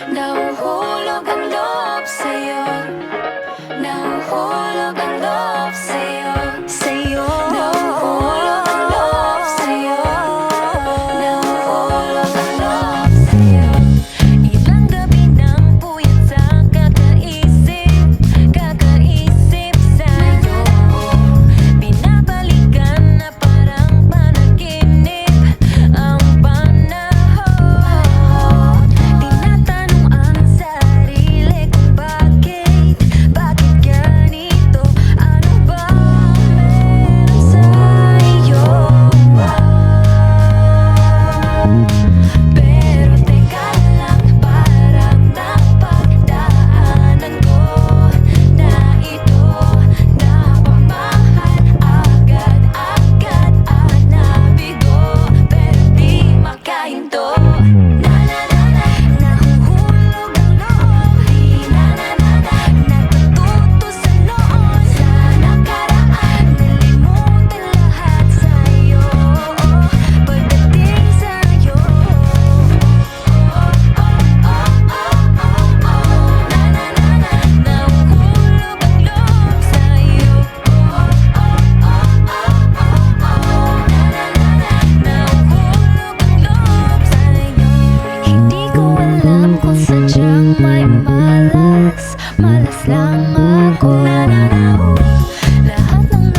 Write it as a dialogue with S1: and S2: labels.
S1: Nahuhulog ang loob sa'yo. Nahuhulog ang loob sa'yo. Nahuhulog ang loob sa'yo. Nahuhulog ang loob sa'yo. Ilang gabi nang puyat sa kakaisip sa'yo. Binabalikan na parang panaginip ang panahon. Tinatanong ang sarili kung bakit ganito? Ano bang meron sa'yo? Pero teka lang, parang napagdaanan ko na ito. Napamahal agad-agad at nabigo, pero di makahinto. Nahuhulog ang loob, natututo sa noon, sa nakaraan, nalimutan lahat sa'yo. Pagdating sa'yo, nahuhulog ang loob sa'yo. Nahuhulog ang loob sa'yo. Hindi ko alam kung sadyang may malas lang ako. Lahat ng